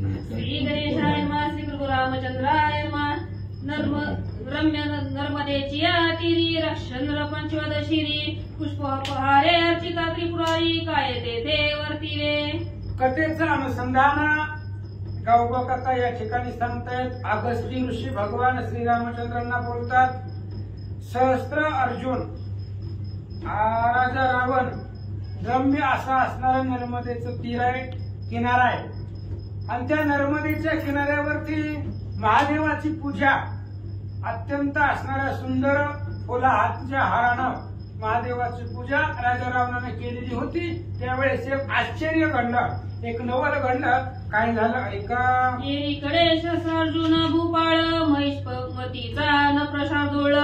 श्री गणेशाय नमः. श्री गुरु रामचंद्राय नमः. रम्य नर्मदेची तीरी रक्षंद्र पंचवदशिरी पुष्पोपहारे अर्चिता त्रिपुरारी काय तेथे वर्तिले. कथेचं अनुसंधान गावकाका या ठिकाणी सांगतायत. अगस्ती ऋषी भगवान श्रीरामचंद्रांना बोलतात, सहस्त्र अर्जुन राजा रावण रम्य असा असणारा नर्मदेचं तीर आहे, किनारा आहे. आणि त्या नर्मदेच्या किनाऱ्यावरती महादेवाची पूजा अत्यंत असणाऱ्या सुंदर फुला हातच्या हारानं महादेवाची पूजा राजा रावणाने केलेली होती. त्यावेळेस एक आश्चर्य घडलं, एक नवल घडलं. काय झालं ऐका. एकीकडे अर्जुन भूपाळ महिष्मतीचा न प्रसादोळ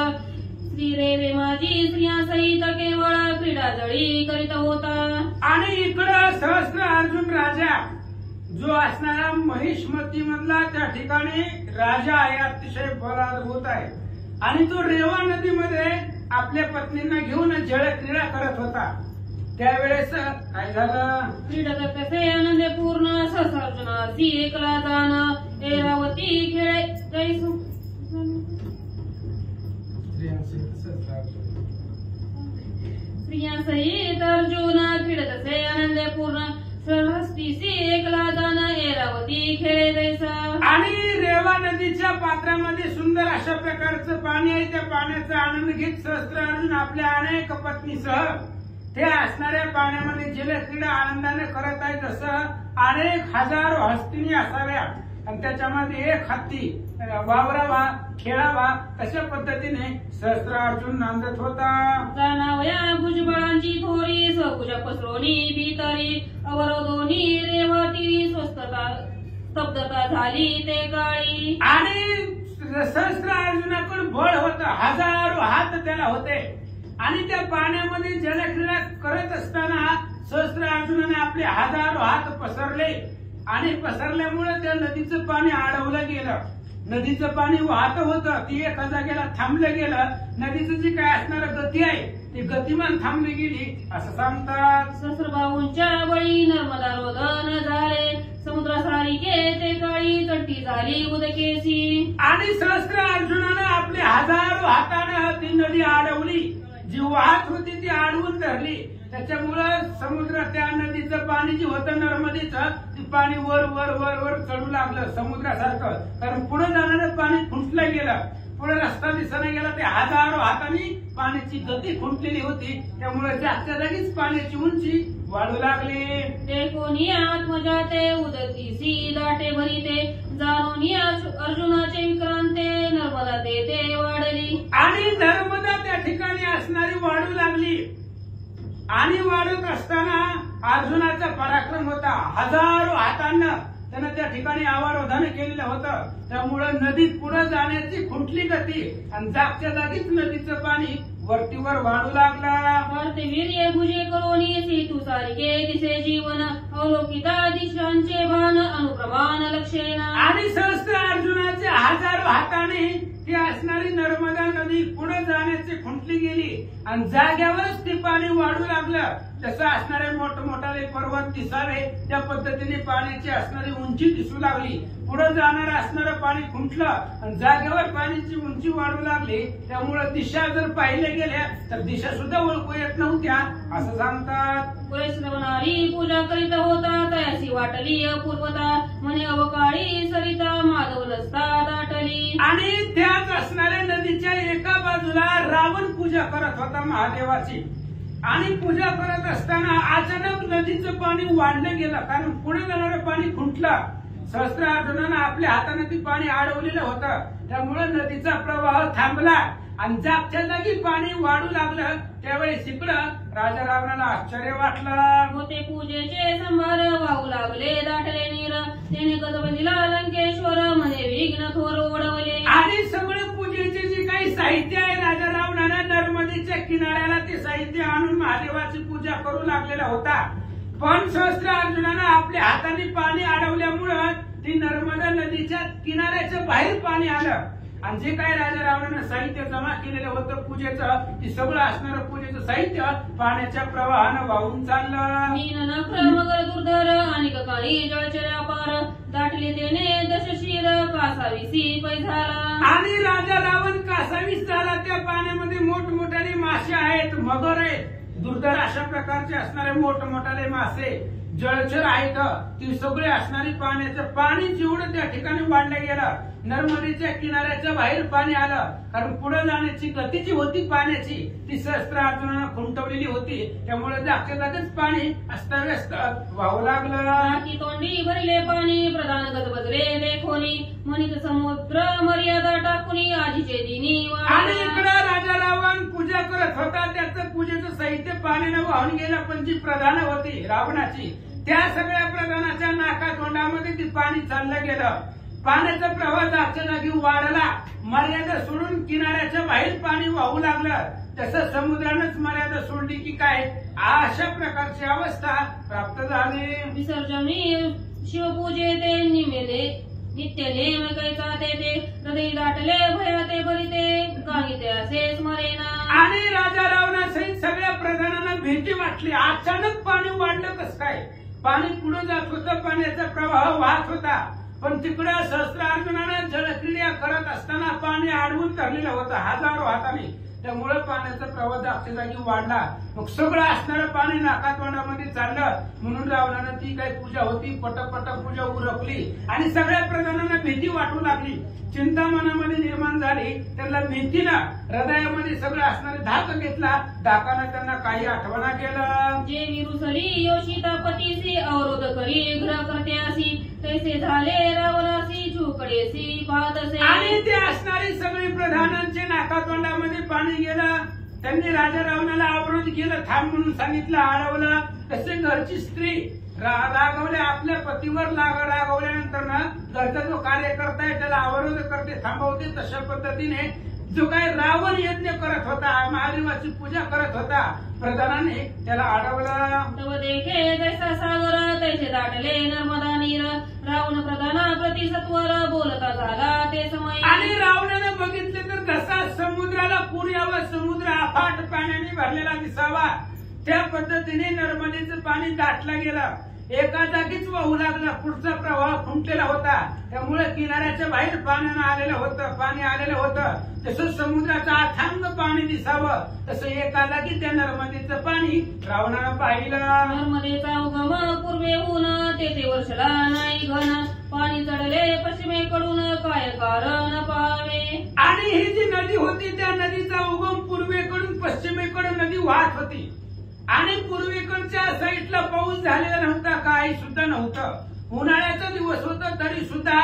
श्री रे माझी स्त्रिया सहित केवळ क्रीडा जळी करीत होता. आणि इकडं सहस्त्र अर्जुन राजा जो असणारा महिष्मती मधला त्या ठिकाणी राजा आहे, अतिशय बलाद्भूत आहे. आणि तो रेवा नदीमध्ये आपल्या पत्नींना घेऊन जळ क्रीडा करत होता. त्यावेळेस काय झालं. क्रीडत कसे आनंदे पूर्ण सहस्रार्जुनासी एकला जाण ऐरावती खेळे जैसू स्त्रिया सहित अर्जुन क्रीडत असे आनंदे पूर्ण सहस्तीसी एकला जाण ऐरावती खेळे जैसा. आणि रेवा नदीच्या पात्रामध्ये सुंदर अशा प्रकारचं पाणी आहे. त्या पाण्याचा आनंद घेत सहस्त्र अर्जुन आपल्या अनेक पत्नीसह ते असणाऱ्या पाण्यामध्ये जलक्रीडा आनंदाने करत आहे. जसं अनेक हजारो हस्तिनी असाव्या आणि त्याच्यामध्ये एक हत्ती वावरावा खेळावा, तशा पद्धतीने सहस्त्र अर्जुन नांदत होता. जाणावया भुजबळांची थोरी स्वभुज पसरोनी भीतरी अवरोधोनी रेवाती स्वस्तता स्तब्धता झाली ते काळी. आणि सहस्त्र अर्जुनाकडे बळ होतं, हजारो हात त्याला होते. आणि त्या पाण्यामध्ये जलक्रीडा करत असताना सहस्त्र अर्जुनाने आपले हजारो हात पसरले. आणि पसरल्यामुळे त्या नदीचं पाणी अडवलं गेलं. नदीचं पाणी वाहत होतं, ती एका जागेला थांबलं गेलं. नदीचं जी काय असणारी गती आहे ती गतिमान थांबली गेली असं सांगतात. सहस्रबाहूंच्या बळी नर्मदा रोदन झाले समुद्रासारिखे ते काळी चट्टी झाली उदकेसी. आणि सहस्त्र अर्जुनानं आपले हजारो हातानं ती नदी अडवली. जी वाहत होती ती अडवून धरली. त्याच्यामुळं समुद्र त्या नदीचं पाणी जे होतं नर्मदेचं ते पाणी वर वर वर वर चढू लागलं समुद्रासारखं. कारण पुढे जाणारं पाणी खुंटलं गेलं, पुढे रस्ता दिसना गेला. ते हजारो हातांनी पाण्याची गती खुंटलेली होती. त्यामुळे जागच्या जागीच पाण्याची उंची वाढू लागली. ते कोणी आत्मजाते उदकीसी दाटे भरिते जाणून अर्जुनाचे विक्रांते नर्मदा ते वाढली. आणि नर्मदा त्या ठिकाणी असणारी वाढू लागली. आणि वाढत असताना अर्जुनाचा पराक्रम होता. हजारो हातांना त्यानं त्या ठिकाणी अवरोधानं केलेलं होतं. त्यामुळे नदीत पुढे जाण्याची खुंटली गती आणि जागच्या जागीच नदीचं पाणी वरतीवर वाढू लागला. वीर्य भुजे करोनी सेतू सारिके दिसे जीवन अवलोकिता दिशांचे भान अनुप्रमाण लक्षेना. आणि सहस्त्र अर्जुनाच्या हजारो हाताने ती असणारी नर्मदा नदी पुढे जाण्याची खुंटली गेली आणि जाग्यावरच ते पाणी वाढू लागलं. जसं असणारे मोठमोठाले पर्वत दिसावे त्या पद्धतीने पाण्याची असणारी उंची दिसू लागली. पुढे जाणारं असणारं पाणी खुंटलं आणि जागेवर पाण्याची उंची वाढू लागली. त्यामुळे दिशा जर पाहिल्या गेल्या तर दिशा सुद्धा ओळखू येत नव्हत्या असं सांगतात. वैष्णवनारी पूजा करीत होता तयासी वाटली अपूर्वता म्हणे अवकाळी सरिता माधव नसता दाटली. आणि त्याच असणाऱ्या नदीच्या एका बाजूला रावण पूजा करत होता महादेवाची. आणि पूजा करत असताना अचानक नदीचं पाणी वाढलं गेलं, कारण पुढे जाणारं पाणी खुंटलं. सहस्त्र अर्जुनानं आपल्या हाताने ती पाणी अडवलेलं होतं. त्यामुळे नदीचा प्रवाह थांबला आणि जागच्या जागी पाणी वाढू लागलं. त्यावेळेस इकडं राजा रावणाला आश्चर्य वाटलं. होते पूजेचे संभार वाहू लागले दाटले नीर त्याने गजबंदीला लंकेश्वर म्हणे विघ्न थोर ओढवले. आणि सगळं पूजेचे जे काही साहित्य आहे राजा रावणानं नर्मदेच्या किनाऱ्याला ते साहित्य आणून महादेवाची पूजा करू लागलेला होता. पण सहस्त्र अर्जुनानं आपल्या हाताने पाणी अडवल्यामुळं ती नर्मदा नदीच्या किनाऱ्याच्या बाहेर पाणी आलं आणि जे काय राजा रावणानं साहित्य जमा केलेलं होतं पूजेचं, ते सगळं असणारं पूजेचं साहित्य पाण्याच्या प्रवाहानं वाहून चाललं. मीन नखर मगर दुर्धर आणि काळी जळचर अपार दाटले तेने दशशीर कासावीसी पै झाला. आणि राजा रावण कासावीस झाला. त्या पाण्यामध्ये मोठमोठाले मासे आहेत, मगर आहेत, दुर्धर अशा प्रकारचे असणारे मोठमोठाले मासे, जळचर आहेत, ती सगळे असणारी पाण्याचं पाणी जेवढं त्या ठिकाणी वाढलं गेलं, नर्मदेच्या किनाऱ्याच्या बाहेर पाणी आलं. कारण पुढे जाण्याची गती जी होती पाण्याची ती सहस्त्र अर्जुनानं खुंटवलेली होती. त्यामुळे जागच्या जागेच पाणी अस्ताव्यस्त व्हावं लागलं. की तोंडी भरले पाणी प्रधान गजबजले देखोनी मनित समुद्र मर्यादा टाकुनी आजीचे दिनी. आणि इकडं राजा रावण पूजा करत होता. त्याचं पूजेचं साहित्य पाण्यानं वाहून गेलं. पण जी प्रधान होती रावणाची, त्या सगळ्या प्रधानाच्या नाका तोंडामध्ये ती पाणी चाललं गेलं. पाण्याचा प्रवाह जागच्या जागी वाढला. मर्यादा सोडून किनाऱ्याच्या बाहेर पाणी वाहू लागलं. तसं समुद्रानंच मर्यादा सोडली की काय, अशा प्रकारची अवस्था प्राप्त झाली. विसर्जनी शिवपूजे ते निमेले नित्य नेम कैचा ते हृदय दाटले भयाते भरिते कांगिते असे स्मरेना. आणि राजा रावणासहित सगळ्या प्रधानांना भीती वाटली. अचानक पाणी वाढलं कसं काय? पाणी पुढे जात होतं, पाण्याचा प्रवाह वाहत होता. पण तिकडं सहस्त्र अर्जुनानं जलक्रीडा करत असताना पाणी अडवून धरलेलं होतं हजारो हाताने. त्यामुळे पाण्याचा प्रवाह जागच्या जागी वाढला. मग सगळं असणारं पाणी नाकातोंडामध्ये चाललं. म्हणून रावणानं ती काही पूजा होती पटपट पूजा उरकली. आणि सगळ्या प्रधानांना भीती वाटू लागली. चिंता मनामध्ये निर्माण झाली. त्यांना भीतीनं हृदयामध्ये सगळं असणारे धाक घेतला. धाकानं त्यांना काही आठवणा केलं. जे विरुसली योषिता पतीसी अवरोध करी ग्रह करत्यासी तैसे झाले रावणासी चुकडेसी पाहतसे. आणि ते असणारी सगळी प्रधानांचे नाकातोंडामध्ये पाणी गेलं. त्यांनी राजा रावणाला अवरोध केलं, थांब म्हणून सांगितलं, अडवलं. तसे घरची स्त्री रागवले, आपल्या पतीवर रागवल्यानंतर ना घरचा जो कार्यकर्ता आहे त्याला अवरोध करते, थांबवते. तशा पद्धतीने जो काय रावण यज्ञ करत होता, महादेवाची पूजा करत होता, प्रधानाने त्याला अडवलं. तव देखे जैसा सागर तैसे दाटले नर्मदा नीर रावण प्रधाना प्रति सत्वर बोलता झाला ते समय. आणि रावणानं बघितलं तर जसा समुद्राला पूर यावं, समुद्र अफाट पाण्याने भरलेला दिसावा, त्या पद्धतीने नर्मदेचं पाणी दाटलं गेलं. एका जागीच वाहू लागला. पुढचा प्रवाह खुंटलेला होता. त्यामुळे किनाऱ्याच्या बाहेर पाणी आलेलं होतं. तसं समुद्राचं अथांग पाणी दिसावं, तसं एका जागी त्या नर्मदेचं पाणी रावणानं पाहिलं. नर्मदेचा उगम पूर्वेहून तेथे वर्षला नाही घन पाणी चढले पश्चिमेकडून काय कारण पावे. आणि ही जी नदी होती त्या नदीचा उगम पूर्वेकडून पश्चिमेकडून नदी वाहत होती. आणि पूर्वेकडच्या साईडला पाऊस झालेला नव्हता, काही सुद्धा नव्हतं. उन्हाळ्याचा दिवस होता तरी सुद्धा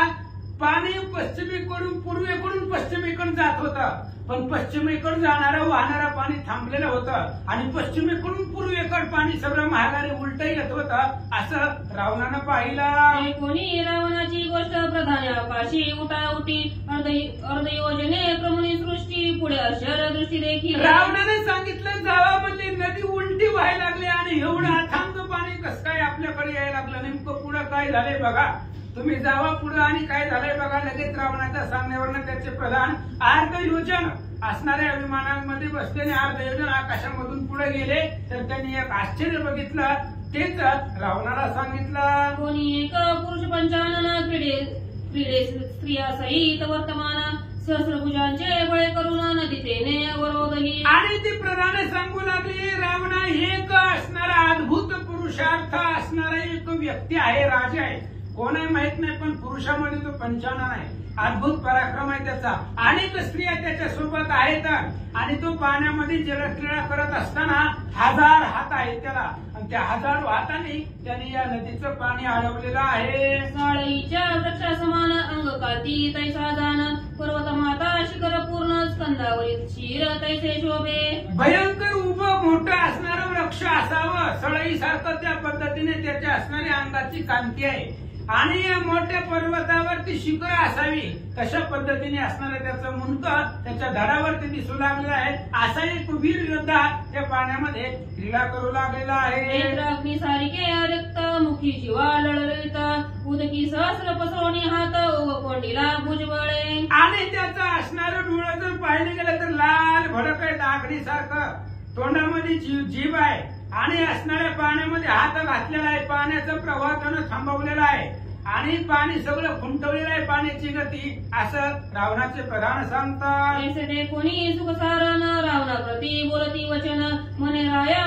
पाणी पश्चिमेकडून पूर्वेकडून पश्चिमेकडे जात होतं. पण पश्चिमेकडे जाणारं वाहणारं पाणी थांबलेलं होतं. आणि पश्चिमेकडून पूर्वेकडे पाणी सगळं महागाने उलट येत होतं. असं रावणानं पाहिलं. कोणी रावणाची गोष्ट प्रधान आकाशी उठाउटी अर्धयोजने क्रमणी सृष्टी पुढे अशर दृष्टी देखील. रावणाने सांगितलं, जावा म्हणजे नदी उलटी व्हायला लागली. आणि एवढं अथांग पाणी कसं काय आपल्याकडे यायला लागलं, नेमकं पुढे काय झालंय बघा. तुम्ही जावा पुढे आणि काय झालंय बघा. लगेच रावणाच्या सांगण्यावरनं त्याचे प्रधान अर्धयोजन असणाऱ्या विमानांमध्ये बसलेले अर्धयोजन आकाशामधून पुढे गेले. तर त्यांनी एक आश्चर्य बघितलं. तेच रावणाला सांगितलं, कोणी एक पुरुष पंचानन क्रीडे स्त्रिया सहित वर्तमान सहस्रभुजांचे बळे करून नदीतेने अवरोधही. आणि ती प्रधान सांगू लागली, रावणा एक असणारा अद्भुत पुरुषार्थ असणारा एक व्यक्ती आहे, राजा आहे. कोण आहे माहित नाही, पण पुरुषामध्ये तो पंचानन आहे. अद्भुत पराक्रम आहे त्याचा. अनेक स्त्रिया त्याच्या सोबत आहेत. आणि तो पाण्यामध्ये जलक्रीडा करत असताना 1000 हात आहेत त्याला. आणि त्या 1000 हातांनी त्याने या नदीचं पाणी अडवलेलं आहे. साळईच्या वृक्षासमान अंग काती तैसा जाण पर्वत माता शिखर पूर्ण स्कंदावरील शिर तैसे शोभे. भयंकर उभं मोठं असणारं वृक्ष असावं, सळईसारखं त्या पद्धतीने त्याच्या असणाऱ्या अंगाची कांती आहे. आणि या मोठ्या पर्वतावरती शिखर असावी तशा पद्धतीने असणारं त्याचं मुंडकं त्याच्या धडावरती दिसू लागलेलं आहे. असा एक वीर योद्धा त्या पाण्यामध्ये क्रीडा करू लागलेला आहे. अग्नी सारिके रक्त मुखी शिवा लळलित उदकी सहस्र पसरवणी हात कोंडीला भुजबळे. आणि त्याचं असणारं डोळं जर पाहिलं गेलं तर लाल भडक आहे, डागडी सारखं. तोंडामध्ये जीभ आहे आणि असणाऱ्या पाण्यामध्ये हात घातलेला आहे. पाण्याचा प्रवाह त्यानं थांबवलेला आहे आणि पाणी सगळं खुंटवलेलं आहे, पाण्याची गती, असं रावणाचे प्रधान सांगतात. ऐसे ते कोणी सुखसारण रावणा प्रती बोलती वचन म्हणे राया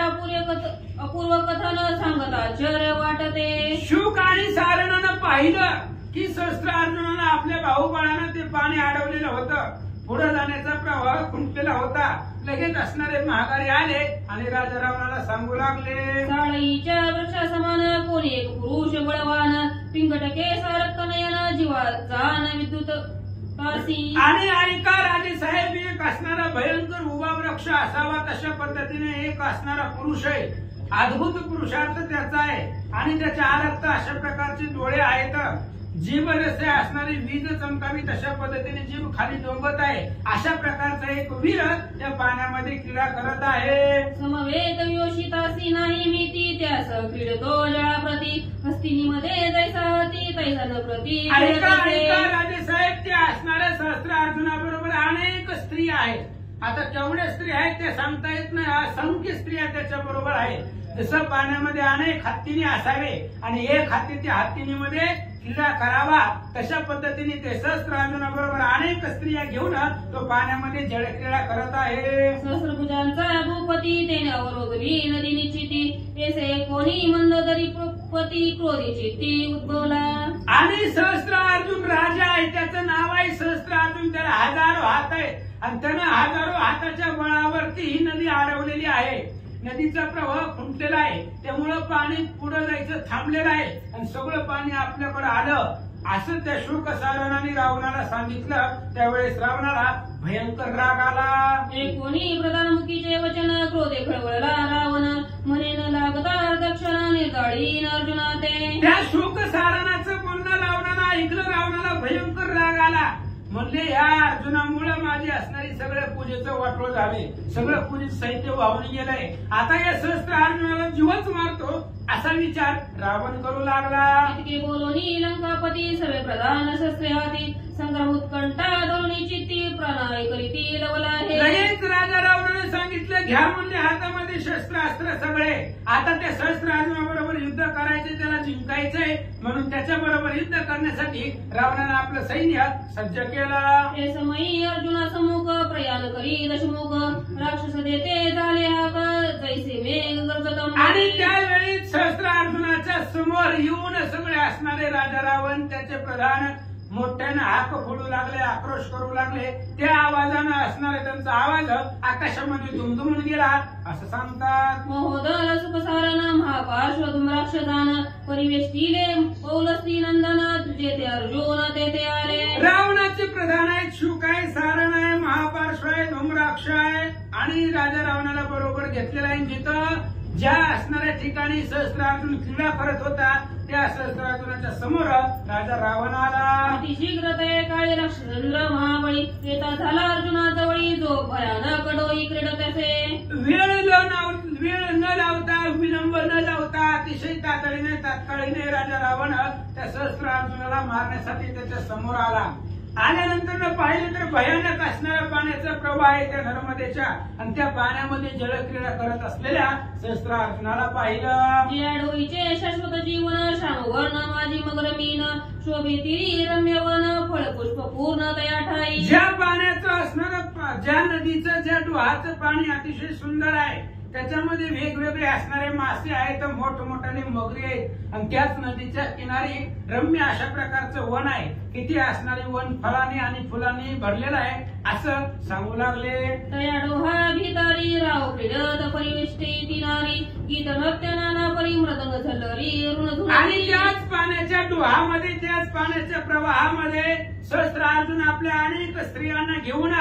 अपूर्व कथन सांगत आश्चर्य वाटते. शुक आणि सारणानं पाहिलं की सहस्त्र अर्जुनानं आपल्या बाहुबळानं ते पाणी अडवलेलं होतं. पुढे जाण्याचा प्रवाह खुंटलेला होता. लगेच असणारे महागारी आले आणि राजा रावणाला सांगू लागले, साळीच्या वृक्षासमान कोणी एक पुरुष बळवान पिंगटके सारख नयन जीवा जान विद्युत तासी. आणि ऐका राजे साहेब, एक असणारा भयंकर उभा वृक्ष असावा तशा पद्धतीने एक असणारा पुरुष आहे. अद्भुत पुरुषार्थ त्याचा आहे आणि त्याच्या आरक्त अशा प्रकारचे डोळे आहेत. जीभ जसे असणारी वीज चमकावी तशा पद्धतीने जीभ खाली डोंबत आहे. अशा प्रकारचा एक वीर त्या पाण्यामध्ये क्रीडा करत आहे. समवेत योषितासी नाही भीती त्यास क्रीडतो जळाप्रती हस्तिनीमध्ये जैसा हती तैसा न प्रती. ऐका राजे साहेब, ते असणाऱ्या सहस्त्र अर्जुनाबरोबर अनेक स्त्री आहेत. आता केवढ्या स्त्री आहेत ते सांगता येत नाही. असंख्य स्त्रिया त्याच्या बरोबर आहेत. जसं पाण्यामध्ये अनेक हत्तीने असावे आणि एक हत्ती त्या हत्तीनीमध्ये क्रीडा करावा तशा पद्धतीने ते सहस्त्र अर्जुनाबरोबर अनेक स्त्रिया घेऊन तो पाण्यामध्ये जलक्रीडा करत आहे. सहस्रभुजांचा भूपती तेने अवरोधली नदी निश्चिती ऐसे कोणी मंद तरी पती क्रोधी चित्ती उद्भवला. आणि सहस्त्र अर्जुन राजा आहे, त्याचं नाव आहे सहस्त्र अर्जुन. त्याला हजारो हात आहे आणि त्यानं हजारो हाताच्या बळावरती ही नदी अडवलेली आहे. नदीचा प्रवाह खुंटलेला आहे, त्यामुळं पाणी पुढे जायचं थांबलेलं आहे आणि सगळं पाणी आपल्याकडे आलं. असं त्या शुक सारणाने रावणाला सांगितलं. त्यावेळेस रावणाला भयंकर राग आला. एक कोणी प्रधानमुखीचे वचन क्रोधे खळवळला रावण म्हणे न लागता दक्षिणा निर्दाळीन अर्जुना ते. त्या शुक सारणाचं बोलणं रावणाला ऐकलं. रावणाला भयंकर राग आला. म्हणले या अर्जुनामुळे माझी असणारी सगळ्या पूजेचं वाटोळ झाले, सगळं पूजेचं साहित्य वाहून गेलंय. आता या सहस्त्र अर्जुनाला जीवच मारतो असा विचार रावण करू लागला. इतके बोलोनी लंकापती सवे प्रधान शस्त्रे हाती संग्राम उत्कंठा धरुणी चित्ती प्रणाय करीती लवला हे. लगेच राजा रावणाने सांगितलं, घ्या म्हणले हातामध्ये शस्त्र अस्त्र सगळे. आता त्या सहस्त्र अर्जुनाबरोबर युद्ध करायचे, त्याला जिंकायचंय. म्हणून त्याच्या बरोबर युद्ध करण्यासाठी रावणानं आपलं सैन्य सज्ज केलं. हे समयी अर्जुना सम्मुख प्रयाण करी दशमुख राक्षस देते झाले हाक जैसे मेघ गर्जतम. आणि त्यावेळी सहस्त्र अर्जुनाच्या समोर येऊन सगळे असणारे राजा रावण त्याचे प्रधान मोठ्याने हाक फोडू लागले, आक्रोश करू लागले. त्या आवाजानं असणारे त्यांचा आवाज आकाशामध्ये दुमदुमून गेला असं सांगतात. महोदर सुखसारण महापार्श्व राक्षसान परिवेष्टिले पौलस्ती नंदन तुझे ते अर्जुन तेथे आले. रावणाचे प्रधान आहेत, शुक आहे, सारण आहे, महापार्श्व आहे, धूम्राक्ष आहे आणि राजा रावणाला बरोबर घेतलेला आहे. जिथं ज्या असणाऱ्या ठिकाणी सहस्त्र अर्जुन क्रीडा करत होता त्या सहस्त्र अर्जुनाच्या समोर राजा रावण आला. अतिशीघ्र ते काळे राक्षसेंद्र महाबळी येता झाला अर्जुना जवळी जो भयानक डोई क्रीडत असे. वेळ न लावता, विलंब न लावता अतिशय तातडीने राजा रावण त्या सहस्त्र अर्जुनाला मारण्यासाठी त्याच्या समोर आला. आल्यानंतर पाहिलं तर भयानक असणारा पाण्याचा प्रवाह आहे त्या नर्मदेच्या आणि त्या पाण्यामध्ये जलक्रीडा करत असलेल्या सहस्त्र अर्जुनाला पाहिलं. या डोईचे शाश्वत जीवन श्यामवर्ण माझी मगर मीन शोभिती रम्यवन फळपुष्प पूर्ण तया ठाई. ज्या पाण्याचं असणारं, ज्या नदीचं, ज्या डोहाचं पाणी अतिशय सुंदर आहे, त्याच्यामध्ये वेगवेगळे असणारे मासे आहेत, मोठमोठाले मगरी आहेत आणि त्याच नदीच्या किनारी रम्य अशा प्रकारचं वन आहे. किती असणारे वन फळांनी आणि फुलांनी भरलेलं आहे असं सांगू लागले. तया डोहा भितारी राव क्रीडत परिवेष्टी तिनारी गीत नृत्य नाना परिमृदंग झल्लरी ऋण. आणि त्याच पाण्याच्या डोहामध्ये, त्याच पाण्याच्या प्रवाहामध्ये सहस्त्र अर्जुन आपल्या अनेक स्त्रियांना घेऊन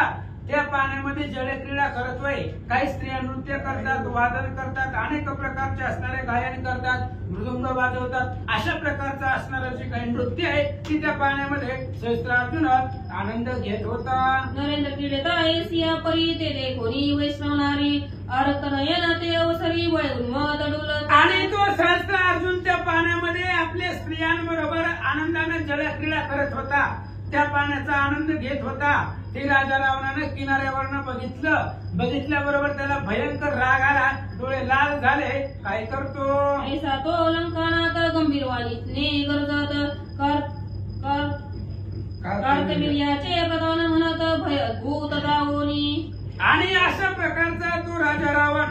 त्या पाण्यामध्ये जलक्रीडा करतोय. काही स्त्रिया नृत्य करतात, वादन करतात, अनेक प्रकारचे असणारे गायन करतात, मृदुंग वाजवतात. अशा प्रकारचं असणारं जे काही नृत्य आहे ती त्या पाण्यामध्ये सहस्त्र अर्जुन आनंद घेत होता. नरेंद्र क्रीडता सिया परी ते कोणी वैष्णवणारी आरत नयन ते अवसरी वळून मत डुलत. आणि तो सहस्त्र अर्जुन त्या पाण्यामध्ये आपल्या स्त्रियांबरोबर आनंदाने जलक्रीडा करत होता. त्या पाण्याचा आनंद घेत होता ते राजा रावणानं किनाऱ्यावरनं बघितल्याबरोबर त्याला भयंकर राग आला, डोळे लाल झाले. काय करतो? ऐसा तो लंकानाथ गंभीर वाणीने गरजत कार्तवीर्याचे प्रधान म्हणत भय अद्भुत दावोनी. आणि अशा प्रकारचा तो राजा रावण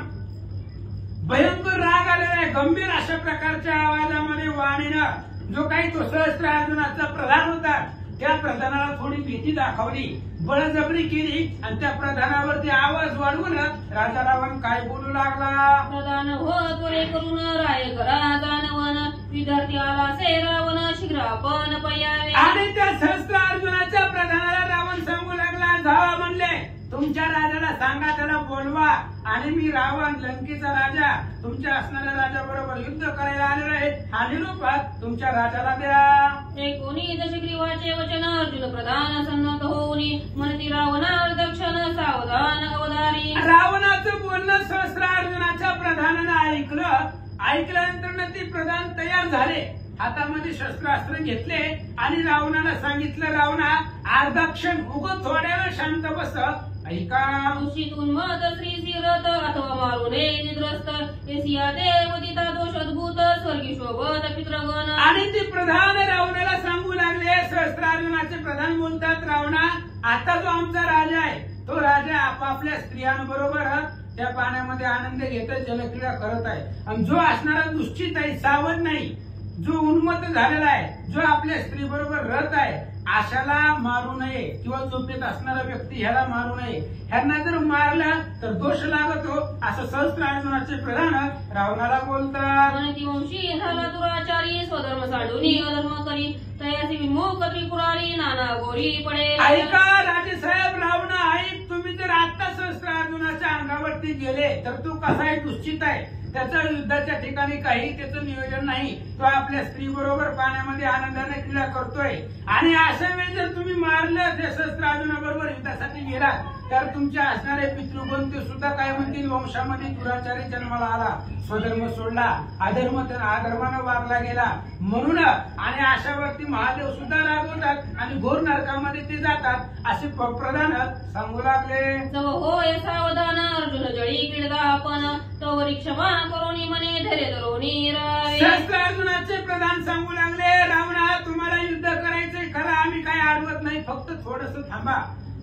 भयंकर राग आलेला आहे. गंभीर अशा प्रकारच्या आवाजामध्ये वाणीनं जो काही तो सहस्त्र अर्जुनाचा प्रधान होता त्या प्रधानाला थोडी भीती दाखवली, बळजबरी केली आणि त्या प्रधानावरती आवाज वाढवून राजा रावण काय बोलू लागला? प्रधान हो त्वरे करून राय करा दानवन, विद्यार्थी आला से रावण शीघ्र आपण पयावे. आणि त्या सहस्त्र अर्जुनाच्या प्रधानाला रावण सांगू लागला, जावा म्हणले, तुमच्या राजाला सांगा, त्याला बोलवा आणि मी रावण लंकेचा राजा तुमच्या असणाऱ्या राजाबरोबर युद्ध करायला आलेला आहे, हा निरोप तुमच्या राजाला द्या. कोणी दशग्रीवाचे वचन अर्जुन प्रधान सन्नत होऊनी, म्हणती रावणावर दक्षण सावधान अवधारी. रावणाचं बोलणं सहस्त्र अर्जुनाच्या प्रधानानं ऐकल्यानंतर ते प्रधान तयार झाले, हातामध्ये शस्त्रास्त्र घेतले आणि रावणाला सांगितलं, रावणा अर्धा क्षण उगत थोड्या वेळ शांत बस. ऐका, ऋषीतून मत श्री शिरत अथवा मारुने निद्रस्त, एसिया देवदिता दोष अद्भुत स्वर्गी शोभत पितृगण. आणि ते प्रधान रावणाला सांगू लागले, सहस्त्रार्जुनाचे प्रधान बोलतात, रावणा आता जो आमचा राजा आहे तो राजा आपापल्या स्त्रियांबरोबर त्या पाण्यामध्ये आनंद घेत जलक्रीडा करत आहे. आणि जो असणारा दुश्चित आहे, सावध नाही, जो उन्मत्त झालेला आहे, जो आपल्या स्त्री बरोबर रत आहे, अशाला मारू नये किंवा झोपेत असणारा व्यक्ती ह्याला मारू नये. ह्यांना जर मारलं तर दोष लागतो, असं सहस्त्र अर्जुनाचे प्रधान रावणाला बोलतात. वंशी झाला दुराचारी, स्वधर्म साडूनी अधर्म करी, तयासी विमुख त्रिपुरारी नाना गोरी पडे. ऐका राजेसाहेब, रावणा ऐक, तुम्ही जर आता सहस्त्र अर्जुनाच्या अंगावरती गेले तर तो कसा आहे, दुश्चित आहे, त्याचं युद्धाच्या ठिकाणी काही त्याचं नियोजन नाही, तो आपल्या स्त्री बरोबर पाण्यामध्ये आनंदाने क्रीडा करतोय. आणि अशा वेळी जर तुम्ही मारलं त्या सहस्त्र अर्जुनाबरोबर युद्धासाठी गेलात तर तुमच्या असणारे पितृगण ते सुद्धा काय म्हणतील, वंशामध्ये दुराचारी जन्माला आला, स्वधर्म सोडला, अधर्मानं वागला गेला म्हणून. आणि अशा व्यक्ती महादेव सुद्धा रागवतात आणि घोर नरकामध्ये ते जातात, असे प्रधान सांगू लागले. जव होय सावधान अर्जुन जळी क्रीडा आपण, तवरी क्षमा करोनी मने धैर्य धरोनी रावे. सहस्त्र अर्जुनाचे प्रधान सांगू लागले, रावणा तुम्हाला युद्ध करायचंय खरं, आम्ही काय अडवत नाही, फक्त थोडस थांबा.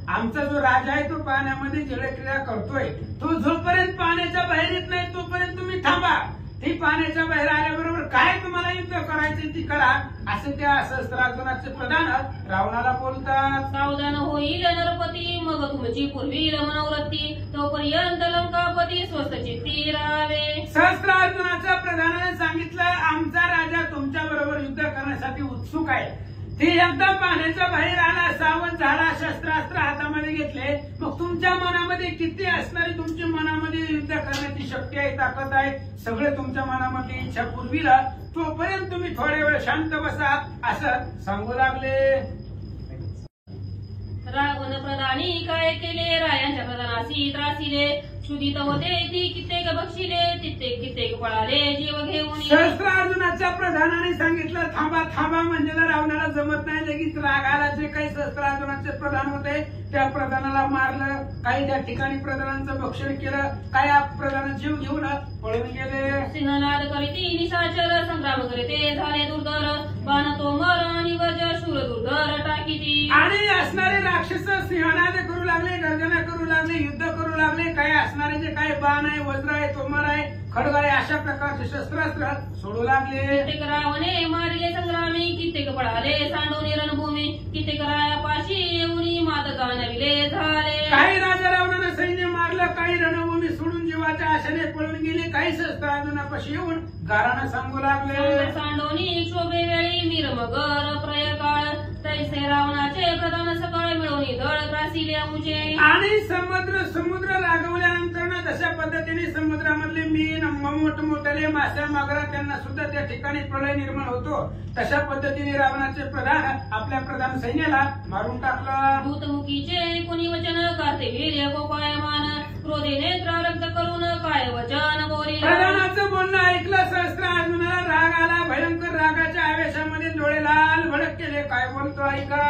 आमचा जो राजा आहे तो पाण्यामध्ये जलक्रीडा करतोय, तो जोपर्यंत पाण्याच्या बाहेर येत नाही तोपर्यंत तुम्ही थांबा. ती पाण्याच्या बाहेर आल्याबरोबर काय तुम्हाला युद्ध करायचे ती करा, असे त्या सहस्त्रार्जुनाचे प्रधान रावणाला बोलतात. सावधान होईल नरपती, मग तुमची पूर्वी मनोवृत्ती, तोपर्यंत लंकापती स्वस्थ चित्ती राहावे. सहस्त्रार्जुनाच्या प्रधानाने सांगितलं, आमचा राजा तुमच्या बरोबर युद्ध करण्यासाठी उत्सुक आहे. ते एकदा पाण्याच्या बाहेर आला, सावध झाला, शस्त्रास्त्र हातामध्ये घेतले, मग तुमच्या मनामध्ये किती असणारी तुमच्या मनामध्ये युद्ध करण्याची शक्ती आहे, ताकद आहे, सगळे तुमच्या मनामध्ये इच्छा पूर्वीला, तोपर्यंत तुम्ही थोड्या वेळ शांत बसा, असं सांगू लागले. रावण प्रधानी काय केले, रायांच्या प्रधानासी त्रासिले, क्षुदित होते ती कित्येक बक्षिले, कित्येक पळाले जीव घेऊन. सहस्त्रार्जुनाच्या प्रधानाने सांगितलं, थांबा थांबा, म्हणजे रावणाला जमत नाही, लगेच रागाला जे काही सहस्त्रार्जुनाचे प्रधान होते त्या प्रधानाला मारलं, काही त्या ठिकाणी प्रधानांचं भक्षण केलं, काही प्रधान जीव घेऊन पळून गेले. सिंहनाद करीती निशाचर, संग्राम करीते झाले दुर्धर, बाण तोमर आणि वज शूर दुर्धर टाकीती. आणि असणारे राक्षस सिंहनाद करू लागले, गर्जना करू लागले, युद्ध करू लागले, काही असणारे जे काही बाण आहे, वज्र आहे, तोमर आहे, खडग आहे, अशा प्रकारचे शस्त्रास्त्र सोडू लागले. कित्येक रावणे मारिले संग्रामी, कित्येक पळाले सांडोनी रणभूमी, कित्येक रायापाशी येऊनी मात जाणविले झाले. काही राजा रावणानं सैन्य मारलं, काही रणभूमी सोडून जीवाच्या आशेने पळून गेले, काही सहस्त्रार्जुनापाशी येऊन गारानं सांगू लागले. सांडोनी शोभे वेळी मीरमगर प्रयकाळ, तैसे रावणाचे प्रधान सकाळ मिळवणी दळ त्रासिले आमुचे. आणि समुद्र रागवल्यानंतर तशा पद्धतीने समुद्रामधले मीन मोठमोठे मासे मगरा त्यांना सुद्धा त्या ठिकाणी प्रलय निर्माण होतो, तशा पद्धतीने रावणाचे प्रधान आपल्या प्रधान सैन्याला मारून टाकला. भूतमुखीचे कोणी वचन करते वीर्य गोपायमान, क्रोधी नेत्र रक्त करून काय वचन बोली. प्रधानाचं बोलणं ऐकलं सहस्त्रार्जुनाला राग आला, भयंकर रागाच्या आवेशामध्ये डोळे लाल भडक केले. काय बोलतो ऐका.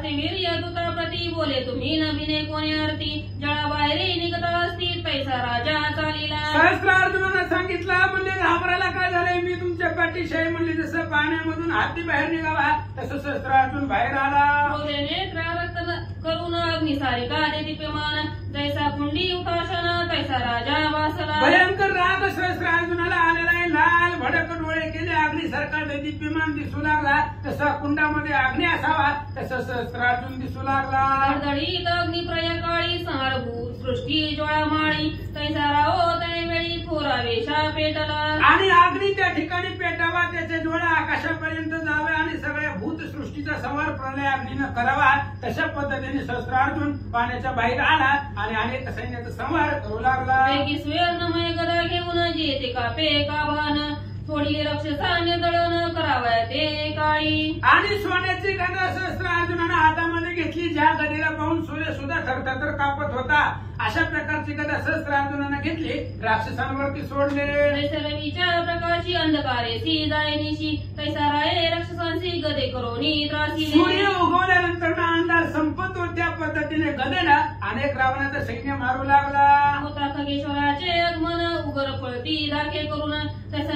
कार्तिवीर्य दूता प्रती बोले तुम्ही न बिने कोणी आरती जळा बाहेरी निघत असती तैसा राजा चालीला. सहस्त्रार्जुनानं सांगितलं म्हणजे घाबरायला काय झालंय, मी तुमच्या पाठीशी आहे म्हणले. जसं पाण्यामधून हाती बाहेर निघावा तसं सहस्त्रार्जुन बाहेर आला. क्रोधे नेत्र रक्त करून अग्निसारिका दे दीप्यमान जैसा कुंडी उताशन तैसा राजा वासला. भयंकर राग सहस्त्रार्जुनाला आलेला आहे. लाल भडक डोळे केले, अग्निसारखा दीप्यमान दिसू लागला. तसा कुंडामध्ये अग्नी असावा तसं सहस्त्रार्जुन दिसू लागला. धडधडीत अग्नी प्रयकाळी संहारभूत सृष्टी ज्वाळामाळी तैसा राहो त्यावेळी थोरा वेशा पेटला. आणि अग्नी त्या ठिकाणी पेटावा, त्याचे डोळे आकाशापर्यंत जावे आणि सगळ्या भूत सृष्टीचा संहार प्रलय अग्नीनं करावा. तशा पद्धतीने सहस्त्रार्जुन पाण्याच्या बाहेर आला आणि अनेक सैन्याचा संहार करू लागला. वेगी स्वर्णमय गदा घेऊन जेते कापे काभान सोडली राक्षसाने दळण करावया ते काळी. आणि सोन्याची गदा सहस्त्रार्जुनानं हातामध्ये घेतली. ज्या गदेला पाहून सूर्य सुद्धा थरथर कापत होता अशा प्रकारची गदा सहस्त्रार्जुनानं घेतली, राक्षसांवरती सोडले. तैसा रवीच्या प्रकाशी अंधकारेसी जायनिशी तैसा राये राक्षसांची गदे करोनी त्रासिले. सूर्य उगवल्यानंतर अंधार संपत होता. त्या पद्धतीने गदेला अनेक रावणाचं सैन्य मारू लागला. होता खगेश्वराचे आगमन उगर पळती दाखे करून तैसा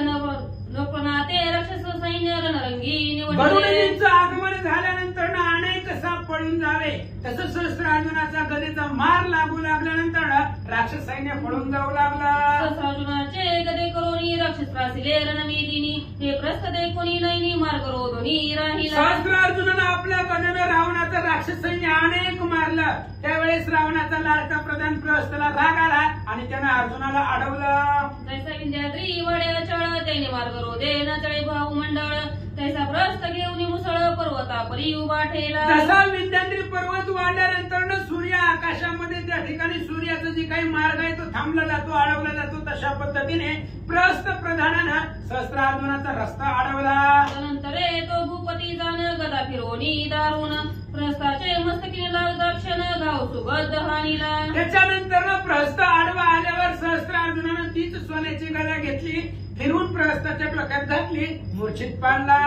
नपनाते राक्षस सैन्य रणरंगी निवडले. गरुडजींचं आगमन झाल्यानंतर अनेक साप पळून जावे तसं सहस्त्रार्जुनाचा गदेचा मार लागू लागल्यानंतर राक्षस सैन्य पळून जाऊ लागला. सहस्रार्जुनाचे गदे करोनी राक्षस त्रासिले रणवेदिनी हे प्रस्थ दे कोणी नैनी मार्ग रोधोनी राहिला. सहस्त्रार्जुनानं आपल्या गदेनं रावणाचं राक्षस सैन्य अनेक मारलं. त्यावेळेस रावणाचा लाडका प्रधान प्रहस्तला राग आला आणि त्यानं अर्जुनाला अडवलं. तैसा विंध्याद्री वड्या चळ त्याने मार्ग रोधे न चळे भाऊ मंडळ तैसा प्रस्थ घेऊन मुसळ पर्वता परी उभा ठेला. जसा विंध्याद्री पर्वत वाढल्यानंतर सूर्य आकाशामध्ये त्या ठिकाणी सूर्याचा जे काही मार्ग आहे तो थांबला जातो, अडवला जातो. तशा पद्धतीने प्रस्थ प्रधानानं सहस्त्रार्जुनाचा रस्ता अडवला. नंतरे तो भूपती जाण गदा फिरोनी दारुण प्रस्थाचे मस्तकी लाग दक्षिण गाव सुबद्ध हानीला. त्याच्यानंतर प्रहस्त आडवा आल्यावर सहस्त्रार्जुनानं तीच सोन्याची गदा घेतली, फिरून प्रहस्ताच्या डोक्यात घातली, मूर्छित पाडला.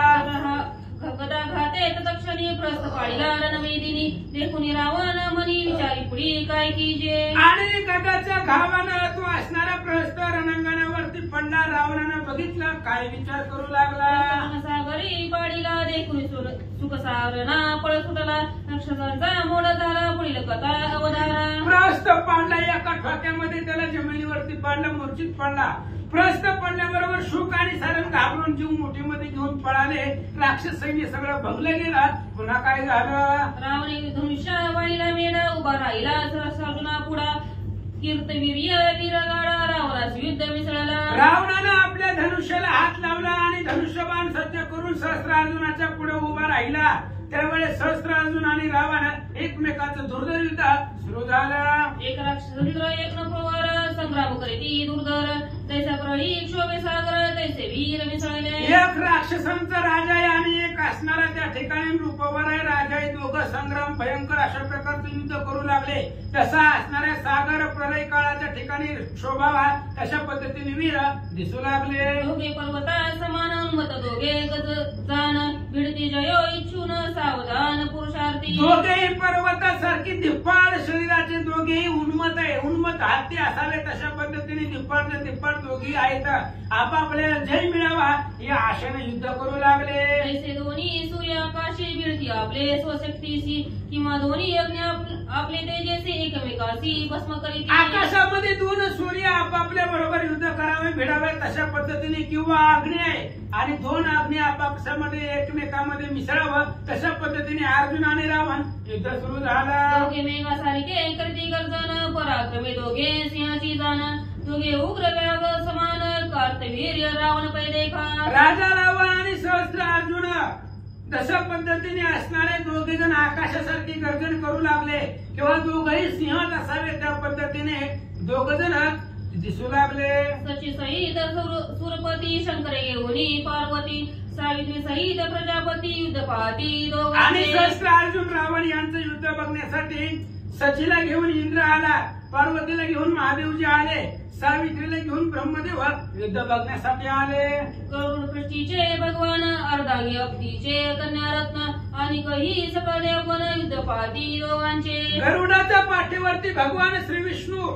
गदा घाते दक्षिणी प्रस्थ पाळीला रणवेदिनी देखून रावण मनी विचारी पुढी काय कीजे. आणि गदाच्या घावानं तो असणारा प्रहस्त रणांगणावरती पडला. रावणानं बघितलं, काय विचार करू लागला. सागरी पाडीला देखून सुख सावरणा पळ सुटला राक्षसांचा मोड झाला पुढील कथा अवधारा. प्रहस्त पाडला, एका ठोक्यामध्ये त्याला जमिनीवरती पाडला, मूर्छित पडला. प्रहस्त पडल्याबरोबर शुक आणि सारंग घाबरून जीव मोठीमध्ये घेऊन पळाले. राक्षस सैन्य सगळं भंगलं गेलं. पुन्हा काय झालं, रावणे धनुष्या वाहिला मेढा उभा राहिला सहस्रार्जुना पुढा कीर्तवीर्य वीरगाडा रावणास युद्ध मिसळला. रावणानं आपल्या धनुष्याला हात लावला आणि धनुष्यबाण सज्ज करून सहस्त्रार्जुनाच्या पुढे उभा राहिला. त्यावेळेस सहस्त्रार्जुन आणि रावण एकमेकांचं दुर्धर युद्ध सुरू झालं. एक राक्षसंद्र एक नप्रवर संग्राम करीती दुर्धर तैसा प्रळी शोभे सागर तैसे वीर मिसळले. एक राक्षसांचा राजा आहे आणि एक असणारा त्या ठिकाणी रूपवर आहे राजा आहे. दोघं संग्राम भयंकर अशा प्रकारचं युद्ध करू लागले. तसा असणाऱ्या सागर प्रलय काळाच्या ठिकाणी शोभावा तशा पद्धतीने वीर दिसू लागले. दोघे पर्वता समान उन्मत दोघे गज जाण भिडती जयो इच्छून सावधान पुरुषार्थी. दोघेही पर्वतासारखी धिप्पाड शरीराचे दोघेही उन्मत आहे. उन्मत हत्ती असावे तशा पद्धतीने धिप्पाड दोघी आहेत. आपापल्याला जय मिळावा या आशेने युद्ध करू लागले. तैसे दोन्ही सूर्याकाशी भिडती आपले स्वशक्तीशी किंवा दोन्ही यज्ञ आपले तेजेसे एकमेकाशी भस्म करीत. आकाशामध्ये दोन सूर्य आपापल्या बरोबर युद्ध करावे भिडावे तशा पद्धतीने किंवा अग्नी आहे आणि दोन अग्नी आपापसामध्ये एकमेकांमध्ये मिसळावं तशा पद्धतीने अर्जुन आणि रावण युद्ध सुरू झालं. दोघे मेघासारखे करती गर्जन पराक्रमे दोघे सिंहाची जाण दोघे उग्र व्याग समान कार्तवीर्य रावण पै देखा. राजा रावण आणि सहस्त्रार्जुन तशा पद्धतीने असणारे दोघे जण आकाशासारखी गर्जन करू लागले किंवा दोघही सिंहच असावे त्या पद्धतीने दोघ जण दिसू लागले. सची सहित सुरपती शंकर घेऊनी पार्वती सावित्री सहित प्रजापती युद्ध पाहती आणि सहस्त्रार्जुन रावण यांचं युद्ध बघण्यासाठी सचीला घेऊन इंद्र आला, पार्वतीला घेऊन महादेवजी आले. सावित्रीला घेऊन ब्रह्मदेव युद्ध बघण्यासाठी आले. करुण पृष्टीचे भगवान अर्धांगी अब्दीचे कन्यारत्न आणि काही सकळ देवगण युद्ध पाहती दोघांचे. गरुडाच्या पाठीवरती भगवान श्री विष्णू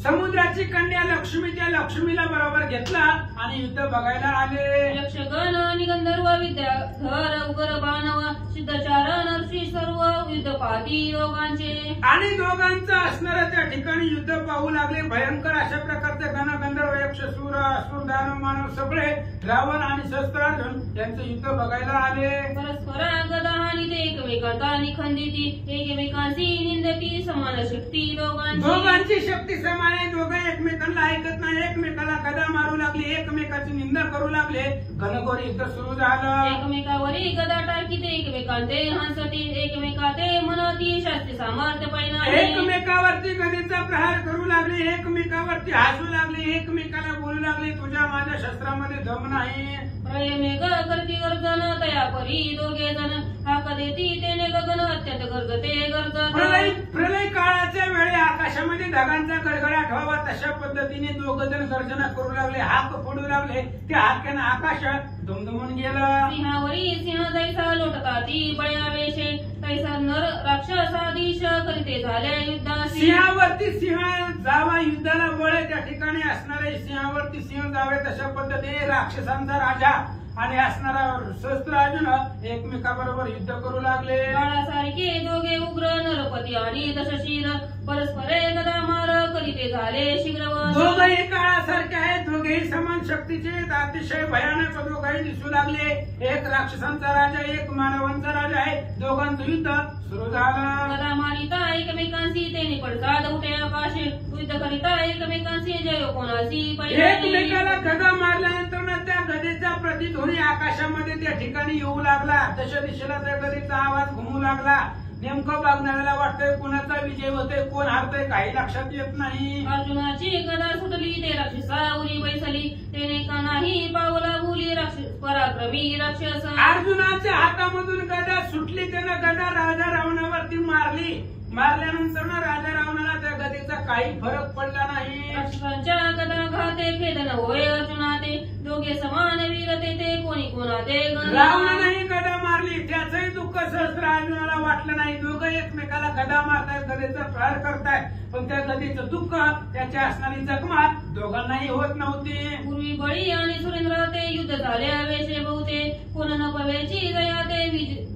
समुद्राची कन्या लक्ष्मी त्या लक्ष्मीला बरोबर घेतला आणि युद्ध बघायला आले. यक्षगण आणि गंधर्व विद्याधर उग्र बाणव सिद्धचार नरसी सर्व युद्ध पाहती दोघांचे. आणि दोघांचं असणारं त्या ठिकाणी युद्ध पाहू लागले. भयंकर अशा प्रकारचे गण गंधर्व यक्ष सूर असुर दानव मानव सगळे रावण आणि शस्त्रार्जुन यांचं युद्ध बघायला आले. परस्पर गदा आणि ते एकमेकांता निखंदिती एकमेकांची निंदती समान शक्ती दोघांची शक्ती समान आहे. दोघं एकमेकांना ऐकत नाही. एकमेकाला गदा मारू लागले. एकमेकाची निंदा करू लागले. घनघोर युद्ध सुरू झालं. एकमेकावरी गदा टाकी ते एकमेकांते हंसती एकमेकाते म्हणती शास्त्री सामर्थ्य पैना. एकमेकावरती गदेचा प्रहार करू लागले. एकमेकावरती हसू लागले. एकमेकाला बोलू लागले तुझ्या माझ्या शस्त्रामध्ये दम नाही. प्रयमेघ करती गर्जन तया परी दोघे जण हाक देती तेने गगन अत्यंत गरजते गरजत. प्रलय काळाच्या वेळी आकाशामध्ये ढगांचा गडगडाट व्हावा तशा पद्धतीने दोघ जण गर्जना करू लागले. हाक फोडू लागले. त्या हाक्यानं आकाश दुमदुमून गेलं. सिंहावरी सिंह जैसा लोटताती बळ्यावेशे तैसा नर राक्षसाधीश करीते झाले युद्धाशी. सिंहावरती सिंह जावा युद्धाला बळे त्या ठिकाणी असणारे सिंहावरती सिंह जावे तशा पद्धतीने राक्षसांचा राजा आणि असणारा शस्त्रार्जुन एकमेकाबरोबर युद्ध करू लागले. बाळासारखे दोघे उग्र नरपती आणि दशशीर परस्परे गदा मार करीते झाले शीघ्रवश. दोघेही काळासारखे आहेत. दोघेही समान शक्तीचे अतिशय भयानक दोघेही दिसू लागले. एक राक्षसांचा राजा एक मानवांचा राजा आहे. दोघांचं युद्ध सुरू झालं. गदा मारिता एकमेकांशी तेने पडतात उठे आकाशे युद्ध करिता एकमेकांशी जय कोणाशी एकमेकाला गदा मारल्यानंतर त्या गदेचा प्रतिध्वनी आकाशामध्ये त्या ठिकाणी येऊ लागला. दश दिशेला त्या गदेचा आवाज घुमू लागला. नेमकं बघणाऱ्याला वाटतंय कोणाचा विजय होतोय कोण हारतोय काही लक्षात येत नाही. अर्जुनाची गदा सुटली ते राक्षसा उरी बैसली तेने का नाही पावला भुली राक्षस पराक्रमी राक्षस. अर्जुनाच्या हातामधून गदा सुटली. त्यानं गदा राजा रावणावरती मारली. मारल्यानंतर राजा रावणाला त्या गदेचा काही फरक पडला नाही. राक्षसांच्या गदा घाते खेदन होय अर्जुनाते दोघे समान वीरते ते कोणी कोणाते. रावणानेही गदा मारली. त्याचंही दुःख सहस्त्र अर्जुनाला वाटलं नाही. दोघं एकमेकाला गदा मारतायत गदेचा प्रहार करतायत पण त्या गदेचं दुःख त्याच्या असणारी जखमा दोघांनाही होत नव्हती. पूर्वी बळी आणि सुरेंद्र ते युद्ध झाले वेशे बहुते कोण न पवेची गया ते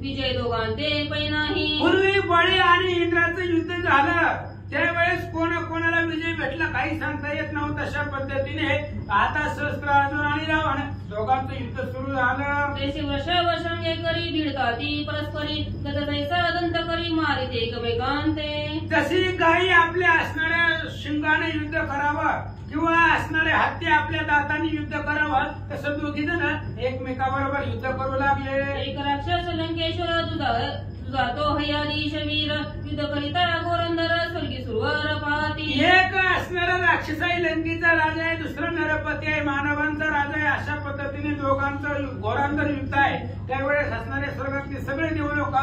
विजय दोघांते पै नाही. पूर्वी बळी आणि इंद्राचं युद्ध झालं त्यावेळेस कोणाला विजय भेटला काही सांगता येत नव्हतं. तशा पद्धतीने आता सहस्त्रार्जुन आणि रावण दोघांचं युद्ध सुरू झालं. जैसे वशंगे करी भिडताती परस्परी गददैसा दंत करी मारिते एकमेकांते. जशी गायी आपल्या असणाऱ्या शिंगाने युद्ध करावं किंवा असणारे हत्ती आपल्या दातांनी युद्ध करावं तसं दोघी जण एकमेकाबरोबर युद्ध करू लागले. एक राक्षस लंकेश्वर जातो हयाधीश वीर युद्ध करिता गोरंदर स्वर्गी सुरवर पाहती. एक असणारा राक्षसाई लंकेचा राजा आहे. दुसरं नरपती आहे मानवांचा राजा आहे. अशा पद्धतीने दोघांचं घोरांतर युद्ध आहे. त्यावेळेस असणारे स्वर्गातले सगळे देवलोक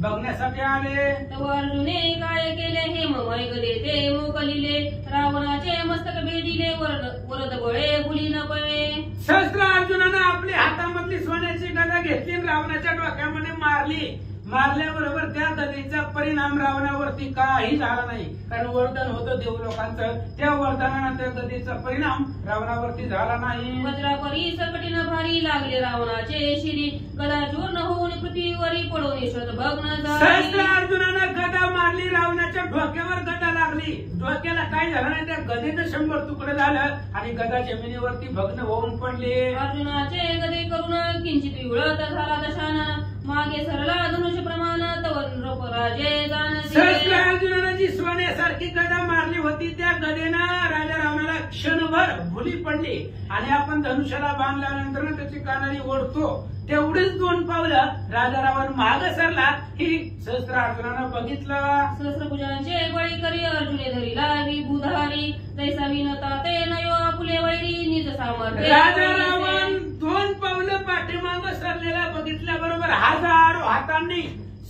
बघण्यासाठी आले. अर्जुने काय केले हे ममय गदेते मोकलिले रावणाचे मस्तक भेदिले वरद बळे भुली न पळे. सहस्त्र अर्जुनानं आपल्या हातामधली सोन्याची गदा घेतली रावणाच्या डोक्यामध्ये मारली. मारल्याबरोबर त्या गदेचा परिणाम रावणावरती काही झाला नाही कारण वरदान होतं देवलोकांचं. त्या वरदानानं त्या गदेचा परिणाम रावणावरती झाला नाही. वज्रापरी सकटीनं भारी लागले रावणाचे शिरी गदा चूर्ण होऊन पृथ्वीवरी पडून ईश्वर भग्न सहस्त्र अर्जुनानं गदा मारली. रावणाच्या डोक्यावर गदा लागली. डोक्याला काय झालं नाही. त्या गदेचं 100 तुकडे झालं आणि गदा जमिनीवरती भग्न होऊन पडले. अर्जुनाचे गदे करून किंचित विवळत झाला दशानं मागे सरला धनुष्य प्रमाण तवर नृपराजे जाणते. सहस्त्र अर्जुनानं जी सोन्यासारखी गदा मारली होती त्या गदेनं राजा रावणाला क्षणभर भुली पडली आणि आपण धनुष्याला बाण लावल्यानंतर त्याची कानारी ओढतो तेवढीच 2 पावलं राजा रावण माग सरला ही सहस्त्र अर्जुनानं बघितलं. सहस्त्रभुजांचे बळी करी अर्जुने धरिला विभुधारी जैसा विनता ते नयो आपुले वैरी निज सामर्थ्य. राजा रावण 2 पावलं पाठीमाग सरलेला बघितल्याबरोबर हजारो हातांनी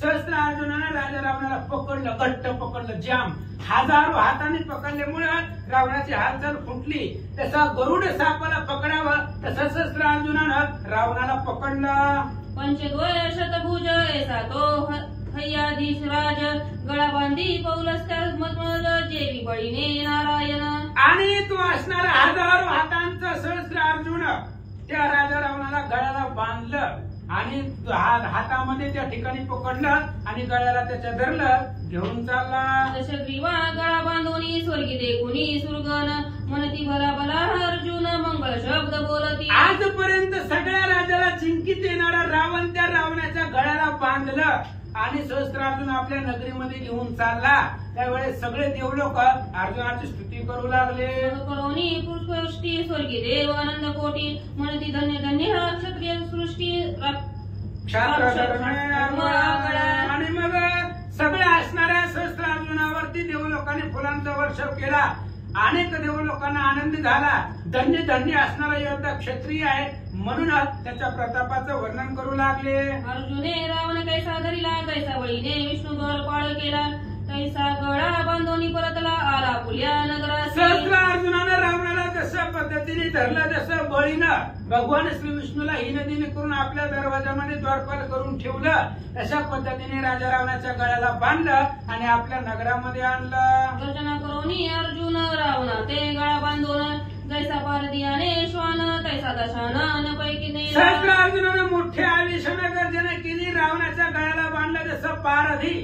सहस्त्रार्जुनानं राजा रावणाला पकडलं, घट्ट पकडलं, जाम. हजारो हाताने पकडल्यामुळे रावणाची हालचाल फुटली. तसा गरुड सापाला पकडावं तसं सहस्त्रार्जुनानं रावणाला पकडलं. पंचद्वय शतभुज ऐसा तो हय्याधीश राज गळा बांधी पौलस त्या मजमज जेवी बळीने नारायण. आणि तो असणारा हजारो हातांचा सहस्त्रार्जुन त्या राजा रावणाला गळ्याला बांधलं आणि हातामध्ये त्या ठिकाणी पकडलं आणि गळ्याला त्याच्या धरलं, घेऊन चालला. दशग्रीवा गळा बांधोनी स्वर्गी देखुनी सुरगन मनती भला भला अर्जुन मंगळ शब्द बोलती. आजपर्यंत सगळ्या राजाला चिंकीत येणारा रावण त्या रावणाच्या गळ्याला बांधलं आणि सहस्त्रार्जुन आपल्या नगरीमध्ये घेऊन चालला. त्यावेळेस सगळे देवलोक अर्जुनाची स्तुती करू लागले. करोनी पुष्पष्टी स्वर्गी देव आनंद कोटी म्हणती धन्य धन्य क्षत्रिय सृष्टी आणि मग सगळ्या असणाऱ्या सहस्त्रार्जुनावरती देवलोकांनी फुलांचा वर्षाव केला. अनेक देवलोकांना आनंद झाला. धन्य धन्य असणारा योद्धा क्षत्रिय आहे म्हणूनच त्याच्या प्रतापाचं वर्णन करू लागले. अर्जुने रावण कैसा धरिला तैसा बळीने विष्णुद्वार पाळ केला तैसा गळा बांधोनी परतला आला फुल्या नगरात. सहस्त्रार्जुनानं रावणाला जशा पद्धतीने धरलं जसं बळीनं भगवान श्री विष्णूला हिनदिनी करून आपल्या दरवाजामध्ये द्वारपाल करून ठेवलं तशा पद्धतीने राजा रावणाच्या गळ्याला बांधलं आणि आपल्या नगरामध्ये आणलं. गर्जना करोनी अर्जुन रावणा ते गळा बांधून जैसा पारदियाने श्वान तैसा दशानन पैकी नेला. सहस्त्रार्जुनानं मोठ्या आवेशानं गर्जना केली. रावणाच्या गळ्याला बांधलं जसं पारधी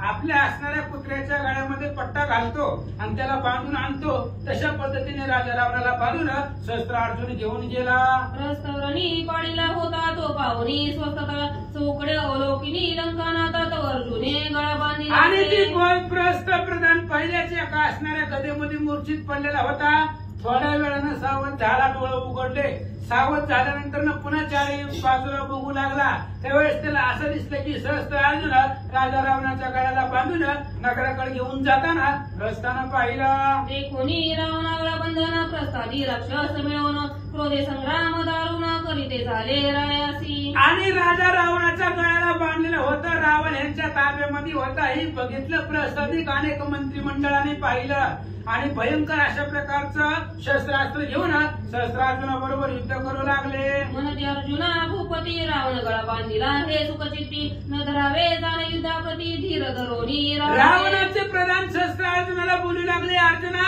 आपल्या असणाऱ्या कुत्र्याच्या गळ्यामध्ये पट्टा घालतो आणि त्याला बांधून आणतो तशा पद्धतीने राजा रावणाला बांधून सहस्त्रार्जुन घेऊन गेला. रस्तवरणी पाळीला होता तो पाहुनी स्वस्तता चौकडे अवलोकिनी लंकानाता तो अर्जुने गळा बांधला. आणि ती प्रस्थ प्रधान पहिल्याच एका असणाऱ्या गदेमध्ये मूर्छित पडलेला होता. थोड्या वेळानं सावध झाला, डोळे उघडले. सावध झाल्यानंतर पुन्हा चारी बाजूला बघू लागला. त्यावेळेस त्याला असं दिसलं की सहस्त्रार्जुन राजा रावणाच्या गळ्याला बांधून नगराकडे घेऊन जाताना रस्त्यानं पाहिलं. देखोनी रावणाला बंधन प्रस्तादी राक्षस मिळवून क्रोधे संग्राम दारुण करीते झाले रायासी. आणि राजा रावणाच्या गळ्याला बांधलेलं होतं. रावण यांच्या ताब्यामध्ये होता. ही बघितलं प्रस्तादिक अनेक मंत्रिमंडळाने पाहिलं आणि भयंकर अशा प्रकारचं शस्त्रास्त्र घेऊन सहस्त्रार्जुनाबरोबर युद्ध करू लागले. म्हणते अर्जुना भूपती रावण गळा बांधिला हे सुखचित्ती न धरावे जाणे युद्धाप्रती धीर धरोनी. रावणाचे प्रधान सहस्त्रार्जुनाला बोलू लागले, अर्जुना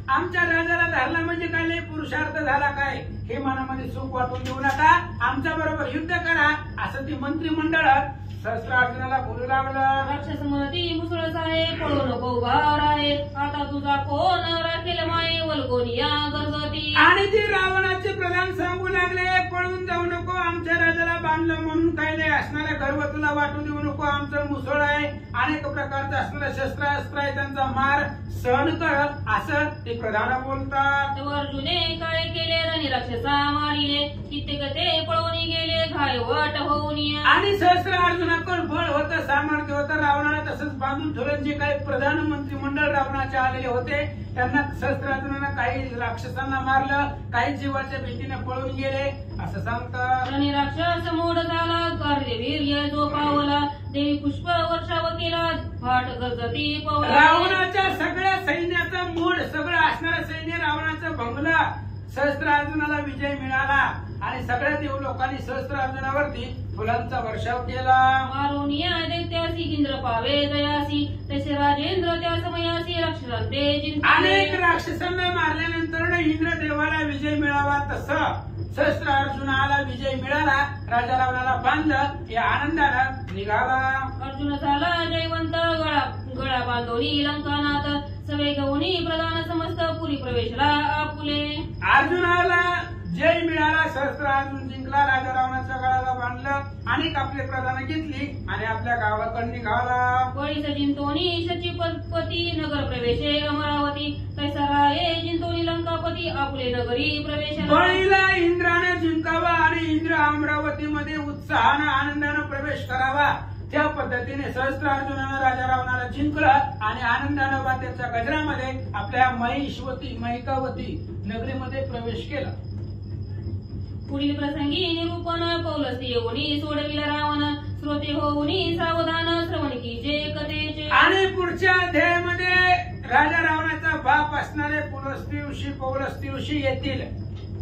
आमच्या राजाला धरला म्हणजे काय लय पुरुषार्थ झाला काय, हे मनामध्ये सुख वाटून देऊ नका, आमच्या बरोबर युद्ध करा असं ती मंत्रिमंडळ सहस्त्रार्जुनाला बोलू लागलं. राक्षस म्हणती मुसळ साहेब पळू नको उभा राहे आता तुझा कोण राखेल माये वलकोनिया गरगती. आणि ती रावणाचे प्रधान सांगू लागले, पळून जाऊ नको, आमच्या राजाला बांधलं म्हणून काही नाही, असणाऱ्या गर्व तुला वाटू देऊ नको, आमचं मुसळ आहे, अनेक प्रकारचं असणाऱ्या शस्त्रास्त्र आहे, त्यांचा मार सहन कर असं ते प्रधान बोलतात. अर्जुने काय केले रणी राक्षसा मारिले कित्येक ते पळून गेले घायवट होऊन. आणि सहस्त्रार्जुनाकडे बळ होतं, सामर्थ्य होतं. रावणाला तसंच बांधून ठेवलं. जे काही प्रधानमंत्री मंडळ रावणाचे आलेले होते त्यांना सहस्त्रार्जुनानं काही राक्षसांना मारलं, काही जीवाच्या भीतीने पळून गेले असं सांगतात. रणी राक्षस मोड झाला कार्यवीर्य जो पावला देवी पुष्प वर्षाव केला फाट गजती पवला. रावणाच्या सगळ्या सैन्याचा मूड सगळं असणारं सैन्य रावणाचं भंगला. सहस्त्रार्जुनाला विजय मिळाला आणि सगळ्या देव लोकांनी सहस्त्रार्जुनावरती फुलांचा वर्षाव केला. मारुनिया दैत्यासी इंद्र पावे जयासी तसे राजेंद्र त्या समयासी राक्षसांते जिंकले. अनेक राक्षसांना मारल्यानंतर इंद्र देवाला विजय मिळावा तसं सहस्त्रार्जुनाला विजय मिळाला. राजा रावणाला बांधलं या आनंदानं निघाला. अर्जुन झाला जयवंत गळा बांधोनी लंकानाथ सवे गवनी प्रधान समस्त पुरी प्रवेशला आपुले. अर्जुनाला जय मिळाला. सहस्त्रार्जुन जिंकला. राजा रावणाच्या गळाला बांधलं. अनेक आपले प्रधान घेतली आणि आपल्या गावाकडे निघाला. बळी जिंतोनी शचीपती नगर प्रवेशे अमरावती तैसा राये जिंतोनी लंकापती आपले नगरी प्रवेश. बळीला इंद्राने जिंकावा आणि इंद्र अमरावतीमध्ये उत्साहानं आनंदानं प्रवेश करावा त्या पद्धतीने सहस्त्रार्जुनानं राजा रावणाला जिंकलं आणि आनंदानं वा त्याच्या गजरामध्ये आपल्या महिकावती नगरीमध्ये प्रवेश केला. पुढील प्रसंगी निरूपण पौलस्ती येऊनी सोडविला रावण श्रोते होऊनी सावधान श्रवण कीजे कथेचे. आणि पुढच्या अध्यायामध्ये राजा रावणाचा बाप असणारे पुलस्ती ऋषी पौलस्ती ऋषी येतील.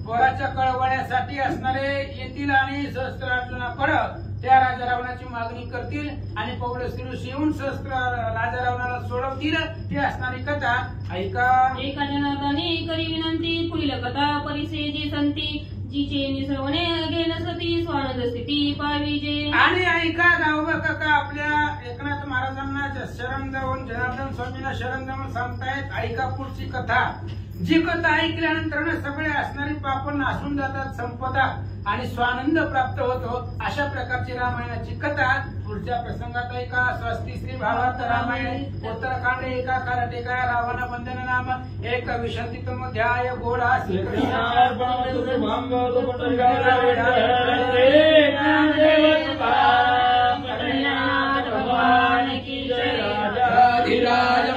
पोराच्या कळवण्यासाठी असणारे येतील आणि सहस्त्रार्जुनाकडं त्या राजा रावणाची मागणी करतील आणि पौलस्ती ऋषी येऊन राजा रावणाला सोडवतील. ही असणारी कथा ऐका. एका जनार्दने करी विनंती पुढील कथा परिसेजी संती जिचे निसवणे घेन सती स्वानंद स्थिती पाविजे. आणि ऐका गावबा काका आपल्या एकनाथ महाराजांना शरण जाऊन जनार्दन स्वामींना शरण जाऊन सांगतायत. ऐका पुढची कथा. जी कथा ऐकल्यानंतर सगळे असणारी पाप नासून जातात, संपदा आणि स्वानंद प्राप्त होतो. अशा प्रकारची रामायणाची कथा पुढच्या प्रसंगात ऐका. स्वस्ती श्री भावार्थ रामायण उत्तरकांड एका कालटेका रावण बंधन नाम एक विशंतितम ध्याय घोडा भगवान की जय. धीराज